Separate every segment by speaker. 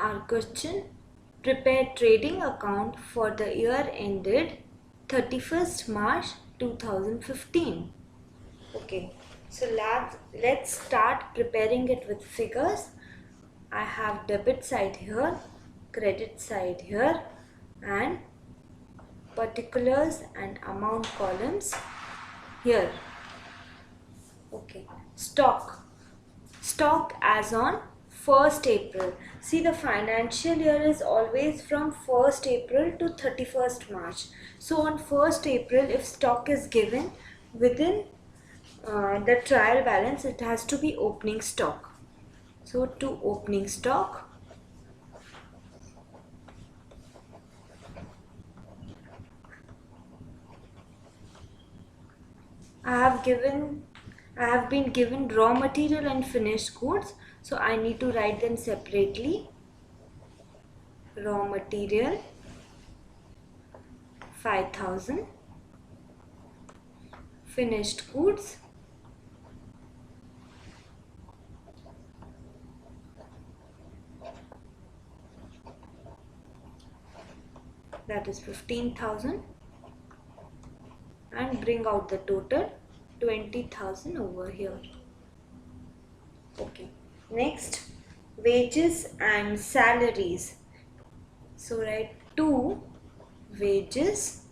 Speaker 1: Our question: prepare trading account for the year ended 31st March 2015. Okay, so let's start preparing it with figures. I have debit side here, credit side here, and particulars and amount columns here. Okay, stock as on 1st April. See, the financial year is always from 1st April to 31st March. So on 1st April, if stock is given within the trial balance, it has to be opening stock. So to opening stock, I have been given raw material and finished goods, so I need to write them separately. Raw material 5,000, finished goods that is 15,000, and bring out the total 20,000 over here. Okay, next, wages and salaries. So write 2 wages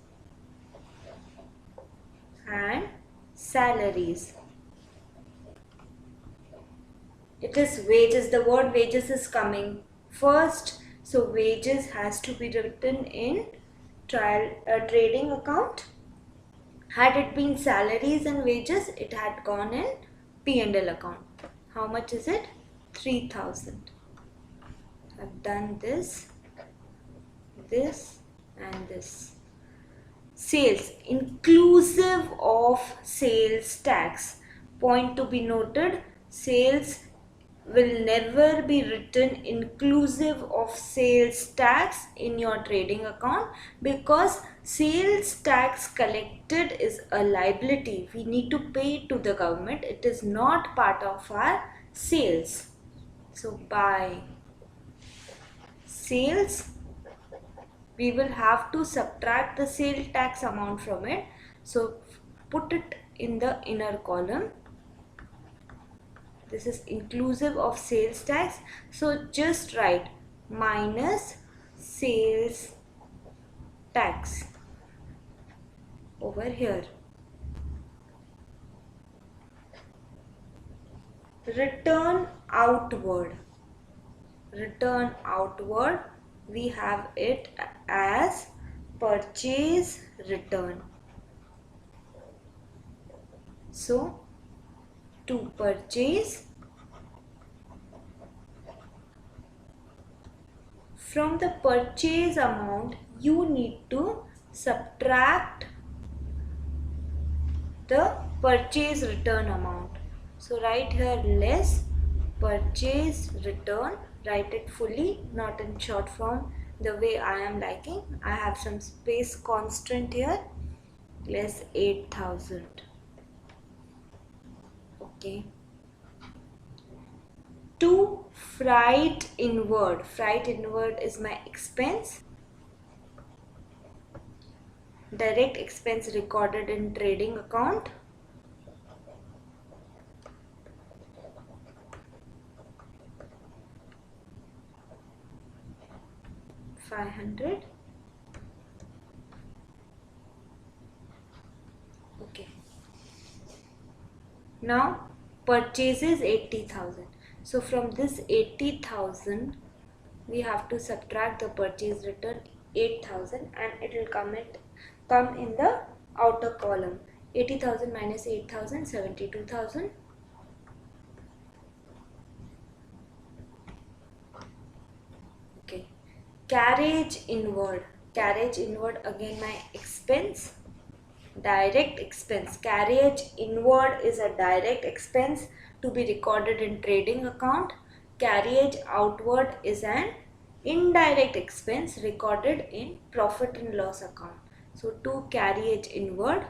Speaker 1: and salaries. It is wages, the word wages is coming first, so wages has to be written in trading account. Had it been salaries and wages, it had gone in P&L account. How much is it? 3,000. I've done this and this. Sales inclusive of sales tax. Point to be noted, sales will never be written inclusive of sales tax in your trading account, because sales tax collected is a liability. We need to pay it to the government. It is not part of our sales. So by sales, we will have to subtract the sale tax amount from it. So put it in the inner column. This is inclusive of sales tax. So just write minus sales tax over here. Return outward. Return outward, we have it as purchase return. So to purchase, from the purchase amount you need to subtract the purchase return amount. So write here less purchase return. Write it fully, not in short form the way I am liking. I have some space constant here. Less 8,000. Okay. To freight inward. Freight inward is my expense. Direct expense recorded in trading account. $500. Okay. Now purchases 80,000. So from this 80,000 we have to subtract the purchase return 8,000, and it will come in the outer column. 80,000 minus 8,000, 72,000. Okay. Carriage inward. Carriage inward, again my expense. Direct expense. Carriage inward is a direct expense to be recorded in trading account. Carriage outward is an indirect expense recorded in profit and loss account. So to carriage inward,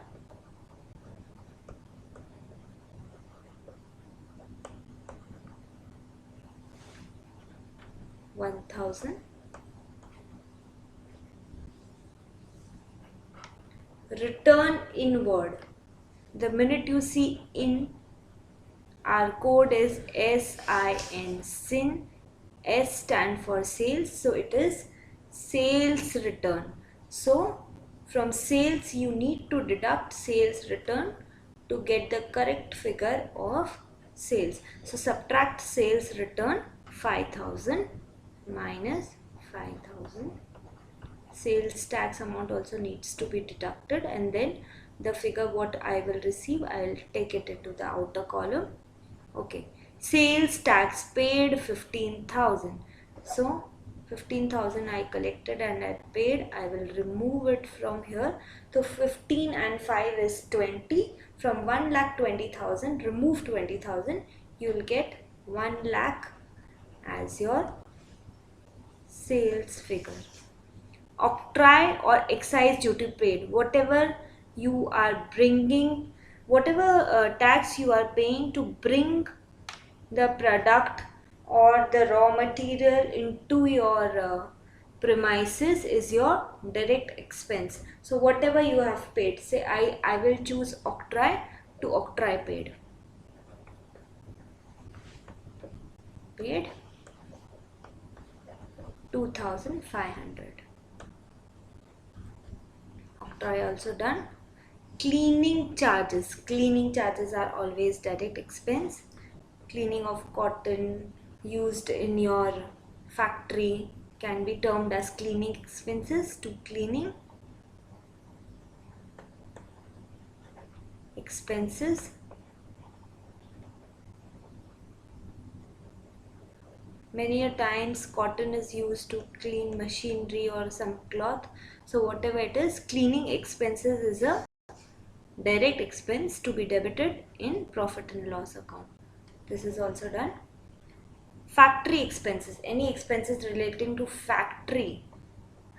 Speaker 1: 1000. Return inward. The minute you see in, our code is SIN. SIN. S stand for sales, so it is sales return. So from sales you need to deduct sales return to get the correct figure of sales. So subtract sales return 5000 minus 5000. Sales tax amount also needs to be deducted, and then the figure what I will receive, I will take it into the outer column. Okay, sales tax paid 15,000. So 15,000 I collected and I paid. I will remove it from here. So 15 and 5 is 20. From 1,20,000 remove 20,000. You will get 1 lakh as your sales figure. Octroi or excise duty paid, whatever you are bringing, whatever tax you are paying to bring the product or the raw material into your premises is your direct expense. So whatever you have paid, say I will choose octroi to octroi paid. Paid 2,500. Octroi also done. Cleaning charges. Cleaning charges are always direct expense. Cleaning of cotton used in your factory can be termed as cleaning expenses. To cleaning expenses. Many a times cotton is used to clean machinery or some cloth. So whatever it is, cleaning expenses is a direct expense to be debited in profit and loss account. This is also done. Factory expenses. Any expenses relating to factory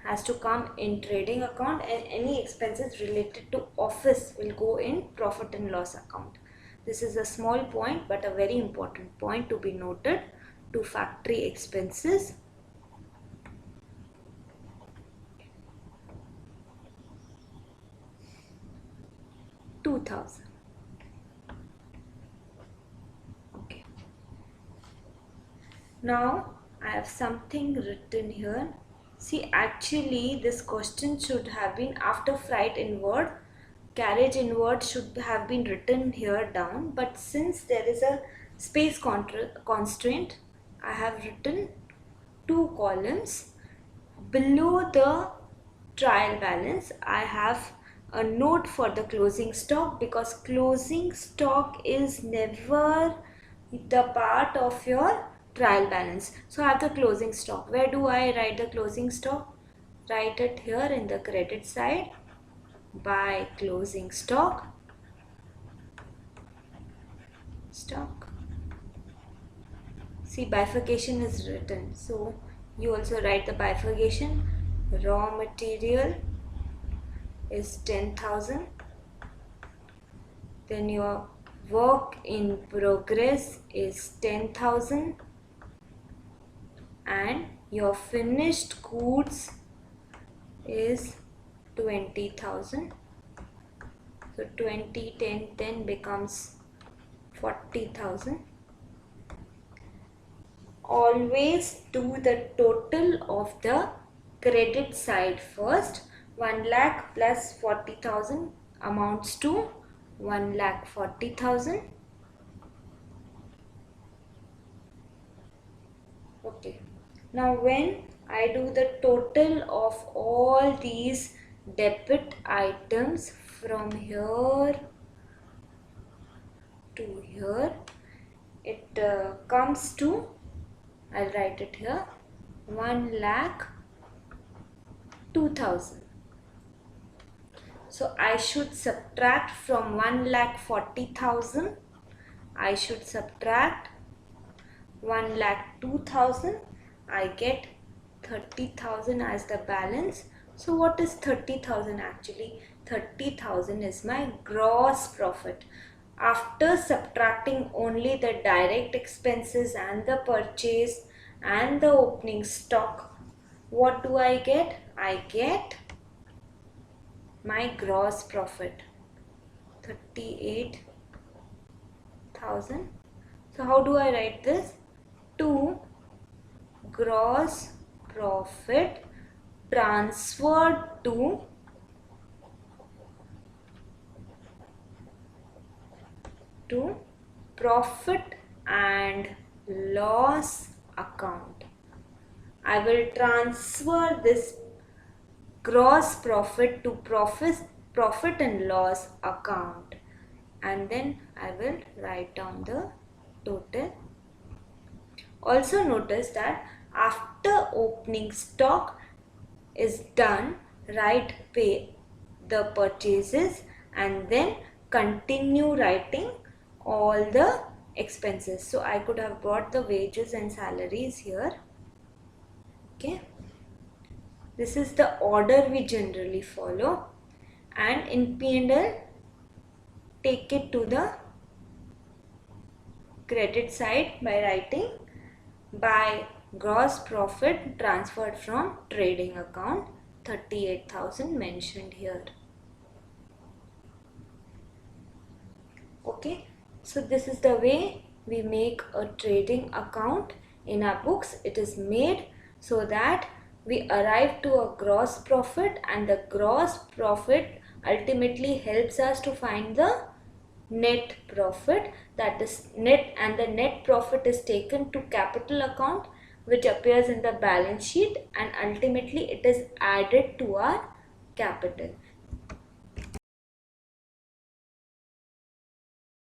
Speaker 1: has to come in trading account, and any expenses related to office will go in profit and loss account. This is a small point but a very important point to be noted. To factory expenses, $2,000. Okay. Now I have something written here. See, actually this question should have been after freight inward, carriage inward should have been written here down, but since there is a space constraint, I have written 2 columns. Below the trial balance, I have a note for the closing stock, because closing stock is never the part of your trial balance. So I have the closing stock. Where do I write the closing stock? Write it here in the credit side by closing stock. See, bifurcation is written, so you also write the bifurcation. Raw material is 10,000. Then your work in progress is 10,000, and your finished goods is 20,000. So 20, 10, 10 becomes 40,000. Always do the total of the credit side first. 1 lakh plus 40,000 amounts to 1,40,000. Okay. Now when I do the total of all these debit items from here to here, it comes to, I'll write it here, 1,02,000. So I should subtract from 1,40,000, I should subtract 1,02,000. I get 30,000 as the balance. So what is 30,000 actually? 30,000 is my gross profit. After subtracting only the direct expenses and the purchase and the opening stock, what do I get? I get my gross profit, 38,000. So how do I write this? 2 gross profit transferred to profit and loss account. I will transfer this gross profit to profit and loss account, and then I will write down the total. Also notice that after opening stock is done, pay the purchases and then continue writing all the expenses. So I could have brought the wages and salaries here. Okay, this is the order we generally follow, and in P&L take it to the credit side by writing by gross profit transferred from trading account, 38,000 mentioned here. Okay, so this is the way we make a trading account in our books. It is made so that we arrive to a gross profit, and the gross profit ultimately helps us to find the net profit, that is net, and the net profit is taken to capital account, which appears in the balance sheet, and ultimately it is added to our capital.